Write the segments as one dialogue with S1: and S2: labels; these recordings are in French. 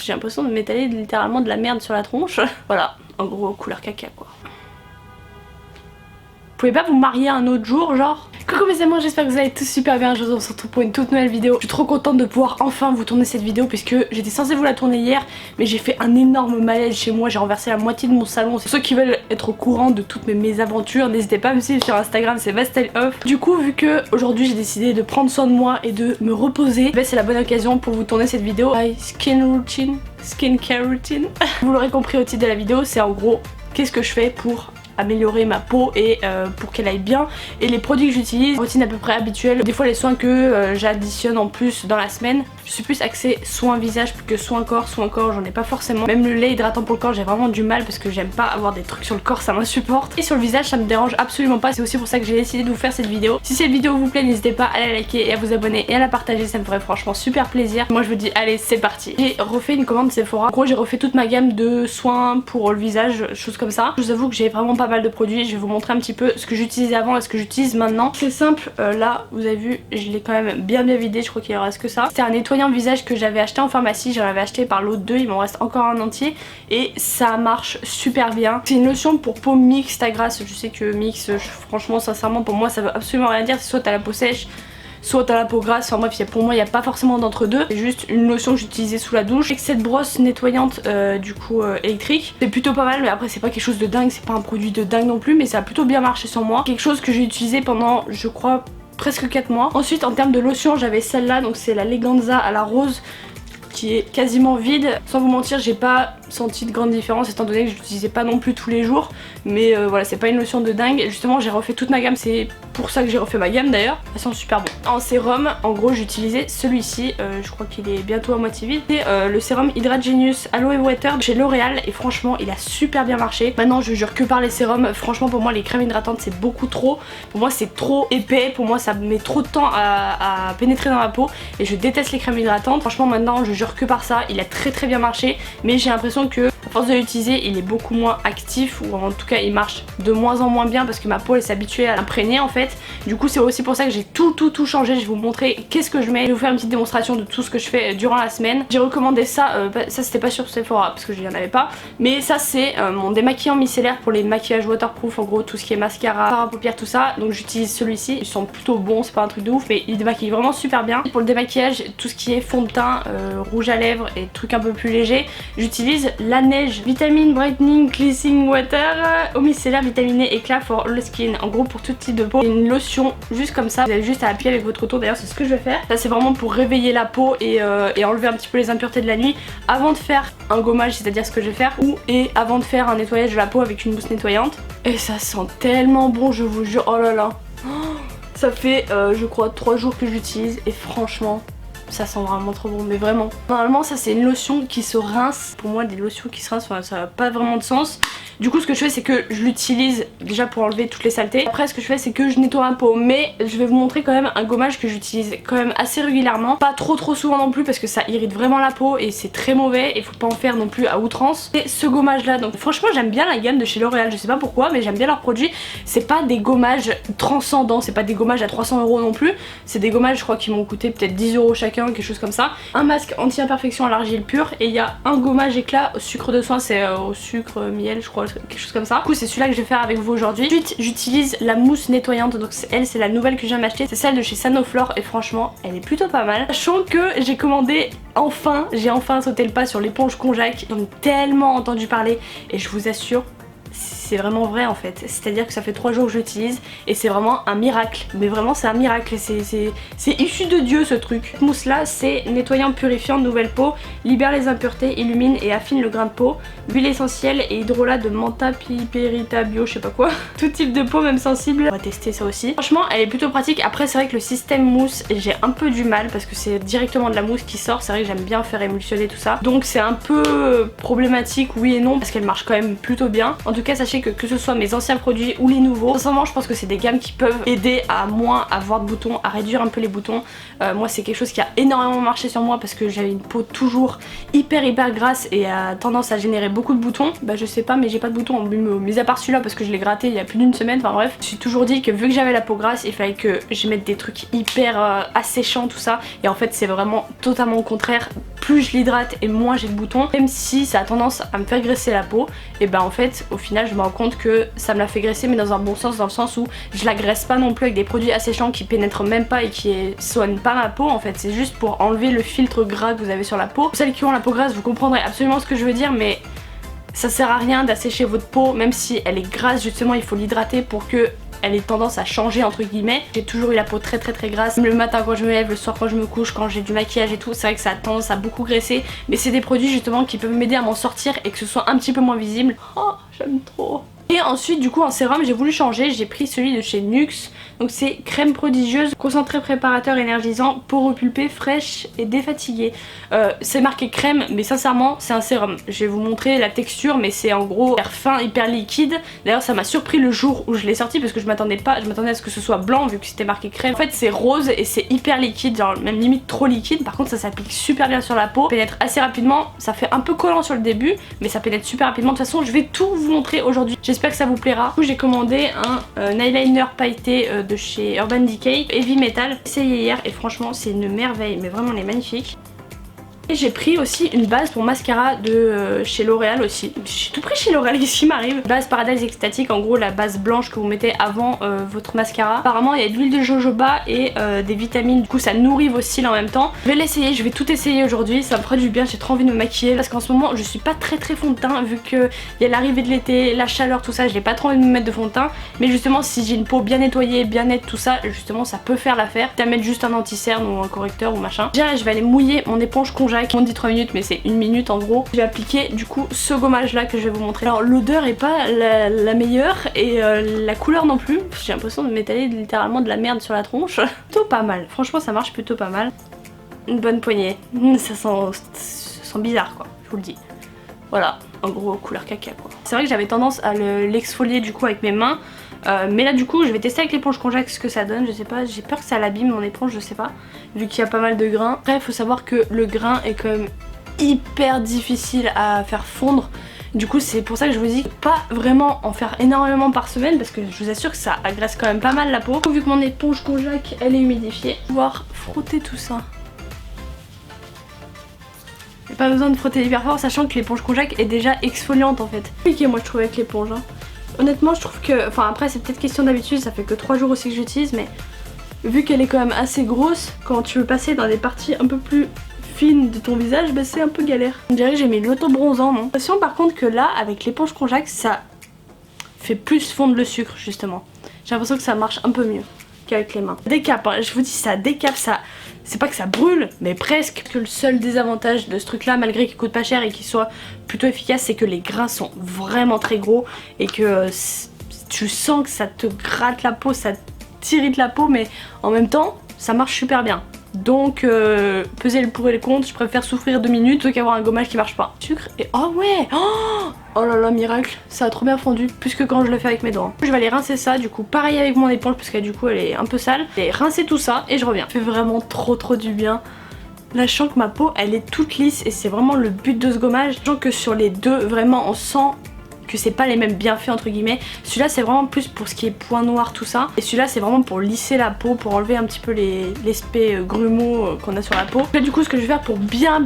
S1: j'ai l'impression de m'étaler littéralement de la merde sur la tronche. Voilà, en gros couleur caca quoi. Vous pouvez pas vous marier un autre jour genre? Coucou mes amis, j'espère que vous allez tous super bien. Je vous retrouve pour une toute nouvelle vidéo. Je suis trop contente de pouvoir enfin vous tourner cette vidéo puisque j'étais censée vous la tourner hier, mais j'ai fait un énorme malaise chez moi. J'ai renversé la moitié de mon salon. Ceux qui veulent être au courant de toutes mes mésaventures, n'hésitez pas à me suivre sur Instagram, c'est VastelOff. Du coup, vu que aujourd'hui j'ai décidé de prendre soin de moi et de me reposer, c'est la bonne occasion pour vous tourner cette vidéo. My skincare routine. Vous l'aurez compris au titre de la vidéo, c'est en gros qu'est-ce que je fais pour améliorer ma peau et pour qu'elle aille bien, et les produits que j'utilise, routine à peu près habituelle, des fois les soins que j'additionne en plus dans la semaine. Je suis plus axée soin visage plus que soin corps. Soin corps j'en ai pas forcément, même le lait hydratant pour le corps j'ai vraiment du mal parce que j'aime pas avoir des trucs sur le corps, ça m'insupporte, et sur le visage ça me dérange absolument pas. C'est aussi pour ça que j'ai décidé de vous faire cette vidéo. Si cette vidéo vous plaît, n'hésitez pas à la liker et à vous abonner et à la partager, ça me ferait franchement super plaisir. Moi je vous dis allez c'est parti. J'ai refait une commande Sephora, en gros j'ai refait toute ma gamme de soins pour le visage, choses comme ça. Je vous avoue que j'ai vraiment pas mal de produits, je vais vous montrer un petit peu ce que j'utilisais avant et ce que j'utilise maintenant. C'est simple, là vous avez vu je l'ai quand même bien vidé, je crois qu'il en reste que ça. C'était un nettoyant visage que j'avais acheté en pharmacie, j'en avais acheté par lot 2, il m'en reste encore un entier et ça marche super bien. C'est une lotion pour peau mixte à grasse, je sais que mix, franchement sincèrement pour moi ça veut absolument rien dire, c'est soit t'as la peau sèche, soit t'as la peau grasse, enfin bref pour moi il n'y a pas forcément d'entre deux. C'est juste une lotion que j'utilisais sous la douche avec cette brosse nettoyante du coup électrique. C'est plutôt pas mal, mais après c'est pas quelque chose de dingue, c'est pas un produit de dingue non plus, mais ça a plutôt bien marché sur moi. Quelque chose que j'ai utilisé pendant je crois presque 4 mois. Ensuite en termes de lotion j'avais celle-là, donc c'est la Leganza à la rose qui est quasiment vide. Sans vous mentir j'ai pas senti de grande différence étant donné que je l'utilisais pas non plus tous les jours, mais voilà c'est pas une lotion de dingue. Et justement j'ai refait toute ma gamme, c'est pour ça que j'ai refait ma gamme d'ailleurs, elles sont super bon. En sérum en gros j'utilisais celui-ci, je crois qu'il est bientôt à moitié vide, c'est le sérum Hydrate Genius Aloe Water chez L'Oréal et franchement il a super bien marché. Maintenant je jure que par les sérums, franchement pour moi les crèmes hydratantes c'est beaucoup trop, pour moi c'est trop épais, pour moi ça met trop de temps à pénétrer dans ma peau et je déteste les crèmes hydratantes. Franchement maintenant je jure que par ça, il a très bien marché, mais j'ai l'impression que à force de l'utiliser il est beaucoup moins actif, ou en tout cas il marche de moins en moins bien parce que ma peau elle s'est habituée à l'imprégner en fait. Du coup c'est aussi pour ça que j'ai tout changé. Je vais vous montrer qu'est-ce que je mets, je vais vous faire une petite démonstration de tout ce que je fais durant la semaine. J'ai recommandé ça, ça c'était pas sur Sephora parce que je n'y en avais pas, mais ça c'est mon démaquillant micellaire pour les maquillages waterproof, en gros tout ce qui est mascara, fard à paupières, tout ça. Donc j'utilise celui-ci, ils sont plutôt bons, c'est pas un truc de ouf mais ils démaquillent vraiment super bien. Pour le démaquillage, tout ce qui est fond de teint, rouge à lèvres et trucs un peu plus légers, j'utilise la Neige Vitamine Brightening Cleansing Water au micellaire vitaminé éclat for all skin. En gros pour tout type de peau, une lotion juste comme ça, vous avez juste à appuyer avec votre auto, d'ailleurs c'est ce que je vais faire. Ça c'est vraiment pour réveiller la peau et enlever un petit peu les impuretés de la nuit avant de faire un gommage, c'est à dire ce que je vais faire, et avant de faire un nettoyage de la peau avec une mousse nettoyante. Et ça sent tellement bon, je vous jure, oh là là, ça fait je crois 3 jours que j'utilise et franchement ça sent vraiment trop bon, mais vraiment. Normalement ça c'est une lotion qui se rince. Pour moi des lotions qui se rincent, enfin, ça n'a pas vraiment de sens. Du coup ce que je fais c'est que je l'utilise déjà pour enlever toutes les saletés. Après ce que je fais c'est que je nettoie ma peau, mais je vais vous montrer quand même un gommage que j'utilise quand même assez régulièrement. Pas trop souvent non plus parce que ça irrite vraiment la peau et c'est très mauvais et faut pas en faire non plus à outrance. Et ce gommage là, donc franchement j'aime bien la gamme de chez L'Oréal, je sais pas pourquoi mais j'aime bien leurs produits. C'est pas des gommages transcendants, c'est pas des gommages à 300 € non plus. C'est des gommages je crois qui m'ont coûté peut-être 10 € chacun, quelque chose comme ça. Un masque anti-imperfection à l'argile pure et il y a un gommage éclat au sucre de soin, c'est au sucre miel je crois, quelque chose comme ça. Du coup c'est celui-là que je vais faire avec vous aujourd'hui. Ensuite j'utilise la mousse nettoyante, donc elle c'est la nouvelle que je viens d'acheter, c'est celle de chez Sanoflore et franchement elle est plutôt pas mal. Sachant que j'ai commandé j'ai enfin sauté le pas sur l'éponge Conjac, j'en ai tellement entendu parler et je vous assure c'est vraiment vrai en fait, c'est à dire que ça fait 3 jours que je l'utilise et c'est vraiment un miracle, mais vraiment c'est un miracle, c'est issu de Dieu ce truc. Cette mousse là c'est nettoyant, purifiant, nouvelle peau, libère les impuretés, illumine et affine le grain de peau, huile essentielle et hydrolat de mentha, piperita bio, je sais pas quoi, tout type de peau même sensible. On va tester ça aussi. Franchement elle est plutôt pratique. Après c'est vrai que le système mousse j'ai un peu du mal parce que c'est directement de la mousse qui sort, c'est vrai que j'aime bien faire émulsionner tout ça, donc c'est un peu problématique oui et non parce qu'elle marche quand même plutôt bien. En tout cas sachez que ce soit mes anciens produits ou les nouveaux, sincèrement je pense que c'est des gammes qui peuvent aider à moins avoir de boutons, à réduire un peu les boutons. Moi c'est quelque chose qui a énormément marché sur moi parce que j'avais une peau toujours hyper grasse et a tendance à générer beaucoup de boutons. Bah je sais pas mais j'ai pas de boutons, mis à part celui-là parce que je l'ai gratté il y a plus d'une semaine, enfin bref. Je me suis toujours dit que vu que j'avais la peau grasse il fallait que je mette des trucs hyper asséchants tout ça, et en fait c'est vraiment totalement au contraire. plus je l'hydrate et moins j'ai de boutons, même si ça a tendance à me faire graisser la peau, et ben en fait au final je me rends compte que ça me la fait graisser, mais dans un bon sens, dans le sens où je la graisse pas non plus avec des produits asséchants qui pénètrent même pas et qui soignent pas ma peau. En fait c'est juste pour enlever le filtre gras que vous avez sur la peau. Celles qui ont la peau grasse, vous comprendrez absolument ce que je veux dire, mais ça sert à rien d'assécher votre peau, même si elle est grasse. Justement il faut l'hydrater pour que elle ait tendance à changer entre guillemets. J'ai toujours eu la peau très grasse, le matin quand je me lève, le soir quand je me couche, quand j'ai du maquillage et tout, c'est vrai que ça a tendance à beaucoup graisser, mais c'est des produits justement qui peuvent m'aider à m'en sortir et que ce soit un petit peu moins visible. Oh j'aime trop. Et ensuite du coup en sérum j'ai voulu changer, j'ai pris celui de chez NYX. Donc c'est crème prodigieuse, concentré préparateur énergisant, peau repulpée, fraîche et défatiguée. C'est marqué crème, mais sincèrement c'est un sérum. Je vais vous montrer la texture, mais c'est en gros hyper fin, hyper liquide. D'ailleurs ça m'a surpris le jour où je l'ai sorti parce que je m'attendais pas, je m'attendais à ce que ce soit blanc vu que c'était marqué crème. En fait c'est rose et c'est hyper liquide, genre même limite trop liquide. Par contre ça s'applique super bien sur la peau, pénètre assez rapidement, ça fait un peu collant sur le début, mais ça pénètre super rapidement. De toute façon je vais tout vous montrer aujourd'hui, j'espère que ça vous plaira. Du coup j'ai commandé un eyeliner pailleté de chez Urban Decay, Heavy Metal. J'ai essayé hier et franchement c'est une merveille, mais vraiment elle est magnifique. Et j'ai pris aussi une base pour mascara de chez L'Oréal aussi. J'ai tout pris chez L'Oréal, qu'est-ce qui m'arrive? Base Paradise Extatique, en gros la base blanche que vous mettez avant votre mascara. Apparemment il y a de l'huile de jojoba et des vitamines, du coup ça nourrit vos cils en même temps. Je vais l'essayer, je vais tout essayer aujourd'hui, ça me fera du bien, j'ai trop envie de me maquiller. Parce qu'en ce moment je suis pas très fond de teint, vu qu'il y a l'arrivée de l'été, la chaleur, tout ça, j'ai pas trop envie de me mettre de fond de teint. Mais justement si j'ai une peau bien nettoyée, bien nette, tout ça, justement ça peut faire l'affaire. T'as mettre juste un anti-cerne ou un correcteur ou machin. Déjà je vais aller mouiller mon éponge Conjac. On dit 3 minutes mais c'est 1 minute en gros. Je vais appliquer du coup ce gommage là que je vais vous montrer. Alors l'odeur est pas la meilleure et la couleur non plus. J'ai l'impression de m'étaler littéralement de la merde sur la tronche. Plutôt pas mal, franchement ça marche plutôt pas mal. Une bonne poignée, ça sent bizarre quoi, je vous le dis. Voilà, en gros couleur caca quoi. C'est vrai que j'avais tendance à l'exfolier du coup avec mes mains. Mais là du coup je vais tester avec l'éponge Conjac ce que ça donne, je sais pas, j'ai peur que ça l'abîme mon éponge, je sais pas, vu qu'il y a pas mal de grains. Après il faut savoir que le grain est quand même hyper difficile à faire fondre. Du coup c'est pour ça que je vous dis pas vraiment en faire énormément par semaine, parce que je vous assure que ça agresse quand même pas mal la peau. Vu que mon éponge Conjac elle est humidifiée, je vais pouvoir frotter tout ça. J'ai pas besoin de frotter hyper fort, sachant que l'éponge Conjac est déjà exfoliante en fait. Compliqué moi je trouve avec l'éponge hein. Honnêtement je trouve que, enfin après c'est peut-être question d'habitude, ça fait que 3 jours aussi que j'utilise, mais vu qu'elle est quand même assez grosse, quand tu veux passer dans des parties un peu plus fines de ton visage, bah c'est un peu galère. On dirait que j'ai mis l'auto-bronzant, non? J'ai l'impression par contre que là avec l'éponge Conjac ça fait plus fondre le sucre justement. J'ai l'impression que ça marche un peu mieux qu'avec les mains. Décape, hein, je vous dis ça décape, ça... C'est pas que ça brûle, mais presque. Que le seul désavantage de ce truc là, malgré qu'il coûte pas cher et qu'il soit plutôt efficace, c'est que les grains sont vraiment très gros et que tu sens que ça te gratte la peau, ça t'irrite la peau, mais en même temps ça marche super bien. Donc peser le pour et le contre, je préfère souffrir 2 minutes plutôt qu'avoir un gommage qui marche pas. Sucre et oh ouais, oh là là miracle, ça a trop bien fondu, plus que quand je le fais avec mes doigts. Je vais aller rincer ça du coup, pareil avec mon éponge parce que du coup elle est un peu sale. Et rincer tout ça et je reviens. Ça fait vraiment trop du bien. Là je sens que ma peau elle est toute lisse et c'est vraiment le but de ce gommage. Je sens que sur les deux vraiment on sent que c'est pas les mêmes bienfaits entre guillemets. Celui-là c'est vraiment plus pour ce qui est points noirs tout ça, et celui-là c'est vraiment pour lisser la peau, pour enlever un petit peu l'aspect grumeaux qu'on a sur la peau. Là du coup ce que je vais faire pour bien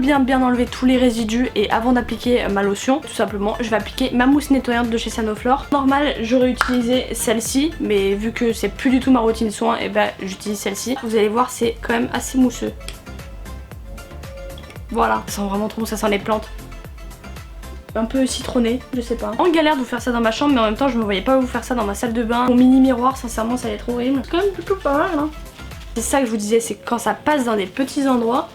S1: enlever tous les résidus, et avant d'appliquer ma lotion tout simplement je vais appliquer ma mousse nettoyante de chez Sanoflore. Normal j'aurais utilisé celle-ci, mais vu que c'est plus du tout ma routine soin, et bah j'utilise celle-ci. Vous allez voir c'est quand même assez mousseux. Voilà, ça sent vraiment trop bon, ça sent les plantes. Un peu citronné, je sais pas. En galère de vous faire ça dans ma chambre, mais en même temps je me voyais pas vous faire ça dans ma salle de bain. Mon mini miroir, sincèrement ça allait être horrible. C'est quand même plutôt pas mal hein. C'est ça que je vous disais, c'est que quand ça passe dans des petits endroits,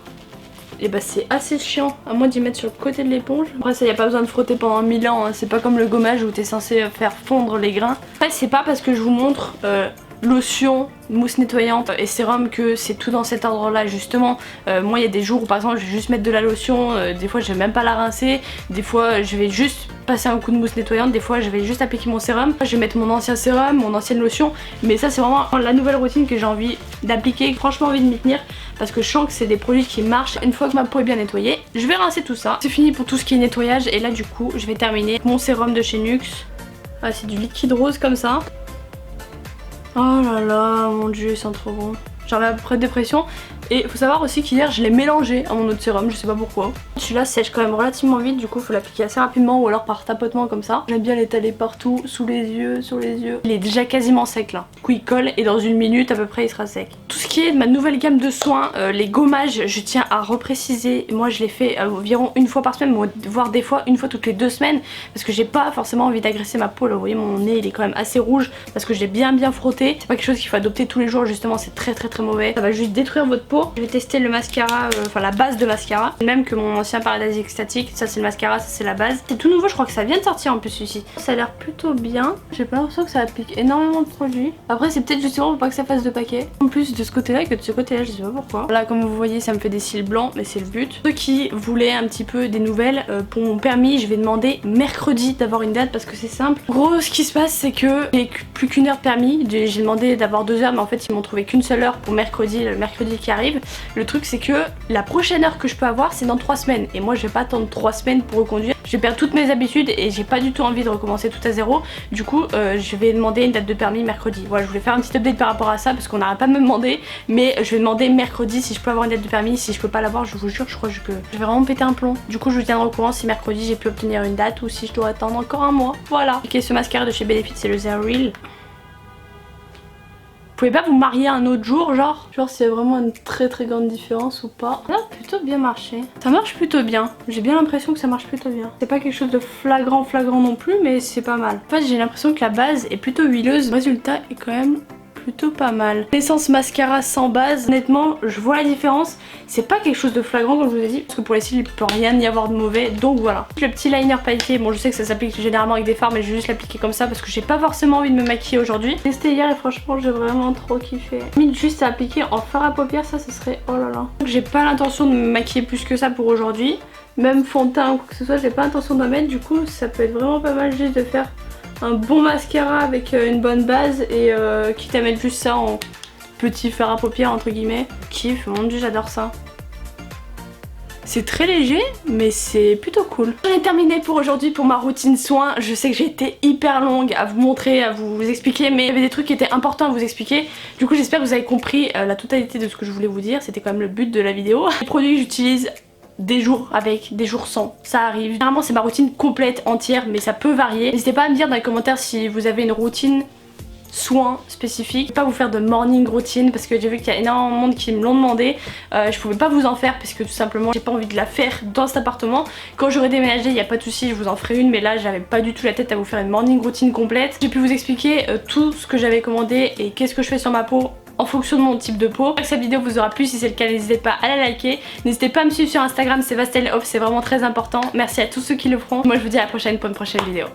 S1: et bah c'est assez chiant, à moins d'y mettre sur le côté de l'éponge. Après ça y a pas besoin de frotter pendant 1000 ans hein. C'est pas comme le gommage où t'es censé faire fondre les grains. Après c'est pas parce que je vous montre lotion, mousse nettoyante et sérum que c'est tout dans cet ordre là justement. Moi il y a des jours où par exemple je vais juste mettre de la lotion, des fois je vais même pas la rincer, des fois je vais juste passer un coup de mousse nettoyante, des fois je vais juste appliquer mon sérum, je vais mettre mon ancien sérum, mon ancienne lotion, mais ça c'est vraiment la nouvelle routine que j'ai envie d'appliquer, franchement envie de m'y tenir parce que je sens que c'est des produits qui marchent. Une fois que ma peau est bien nettoyée, je vais rincer tout ça. C'est fini pour tout ce qui est nettoyage et là du coup je vais terminer avec mon sérum de chez NYX. Ah, c'est du liquide rose comme ça. Oh là là, mon dieu, ils sont trop bons. J'en ai à peu près de dépression. Et il faut savoir aussi qu'hier je l'ai mélangé à mon eau de sérum, je sais pas pourquoi. Celui-là sèche quand même relativement vite, du coup il faut l'appliquer assez rapidement ou alors par tapotement comme ça. J'aime bien l'étaler partout, sous les yeux, sur les yeux. Il est déjà quasiment sec là. Du coup il colle et dans une minute à peu près il sera sec. Tout ce qui est de ma nouvelle gamme de soins, les gommages, je tiens à repréciser. Moi je les fais environ une fois par semaine, voire des fois une fois toutes les 2 semaines. Parce que j'ai pas forcément envie d'agresser ma peau là. Vous voyez mon nez il est quand même assez rouge parce que j'ai bien frotté. C'est pas quelque chose qu'il faut adopter tous les jours justement, c'est très mauvais. Ça va juste détruire votre peau. Je vais tester le mascara, enfin la base de mascara. Même que mon ancien Paradise Extatique. Ça c'est le mascara, ça c'est la base. C'est tout nouveau, je crois que ça vient de sortir en plus celui-ci. Ça a l'air plutôt bien. J'ai pas l'impression que ça applique énormément de produits. Après c'est peut-être justement pour pas que ça fasse de paquet. En plus de ce côté là que de ce côté là, je sais pas pourquoi. Là comme vous voyez ça me fait des cils blancs mais c'est le but. Ceux qui voulaient un petit peu des nouvelles pour mon permis, je vais demander mercredi d'avoir une date parce que c'est simple. En gros ce qui se passe c'est que j'ai plus qu'une heure de permis. J'ai demandé d'avoir 2 heures mais en fait ils m'ont trouvé qu'une seule heure pour mercredi, le mercredi qui arrive. Le truc c'est que la prochaine heure que je peux avoir c'est dans 3 semaines et moi je vais pas attendre 3 semaines pour reconduire. Je vais perdre toutes mes habitudes et j'ai pas du tout envie de recommencer tout à zéro. Du coup je vais demander une date de permis mercredi. Voilà, je voulais faire un petit update par rapport à ça parce qu'on n'arrête pas de me demander, mais je vais demander mercredi si je peux avoir une date de permis. Si je peux pas l'avoir, je vous jure, je crois que je vais vraiment péter un plomb. Du coup je vous tiendrai au courant si mercredi j'ai pu obtenir une date ou si je dois attendre encore un mois. Voilà. Ok, ce mascara de chez Benefit c'est le Zero Real. Vous pouvez pas vous marier un autre jour, genre s'il y a vraiment une très grande différence ou pas. Ça a plutôt bien marché. Ça marche plutôt bien. J'ai bien l'impression que ça marche plutôt bien. C'est pas quelque chose de flagrant non plus, mais c'est pas mal. En fait j'ai l'impression que la base est plutôt huileuse. Le résultat est quand même plutôt pas mal. L'essence mascara sans base, honnêtement je vois la différence. C'est pas quelque chose de flagrant comme je vous ai dit, parce que pour les cils il peut rien y avoir de mauvais, donc voilà. Le petit liner pailleté, bon je sais que ça s'applique généralement avec des fards mais je vais juste l'appliquer comme ça parce que j'ai pas forcément envie de me maquiller aujourd'hui. J'ai testé hier et franchement j'ai vraiment trop kiffé. Limite juste à appliquer en fard à paupières, ça ce serait oh là là. J'ai pas l'intention de me maquiller plus que ça pour aujourd'hui. Même fond de teint ou quoi que ce soit, j'ai pas l'intention d'en mettre, du coup ça peut être vraiment pas mal juste de faire un bon mascara avec une bonne base et quitte à mettre juste ça en petit fard à paupières entre guillemets. Kiff, mon dieu j'adore ça. C'est très léger mais c'est plutôt cool. J'en ai terminé pour aujourd'hui pour ma routine soins. Je sais que j'ai été hyper longue à vous montrer, à vous expliquer, mais il y avait des trucs qui étaient importants à vous expliquer. Du coup j'espère que vous avez compris la totalité de ce que je voulais vous dire. C'était quand même le but de la vidéo. Les produits que j'utilise, des jours avec, des jours sans, ça arrive. Généralement c'est ma routine complète, entière, mais ça peut varier. N'hésitez pas à me dire dans les commentaires si vous avez une routine soins spécifiques. Je vais pas vous faire de morning routine parce que j'ai vu qu'il y a énormément de monde qui me l'ont demandé. Je pouvais pas vous en faire parce que tout simplement j'ai pas envie de la faire dans cet appartement. Quand j'aurai déménagé il n'y a pas de souci, je vous en ferai une, mais là j'avais pas du tout la tête à vous faire une morning routine complète. J'ai pu vous expliquer tout ce que j'avais commandé et qu'est-ce que je fais sur ma peau en fonction de mon type de peau. J'espère que cette vidéo vous aura plu, si c'est le cas n'hésitez pas à la liker. N'hésitez pas à me suivre sur Instagram, c'est Vastel Off, c'est vraiment très important. Merci à tous ceux qui le feront. Moi je vous dis à la prochaine pour une prochaine vidéo.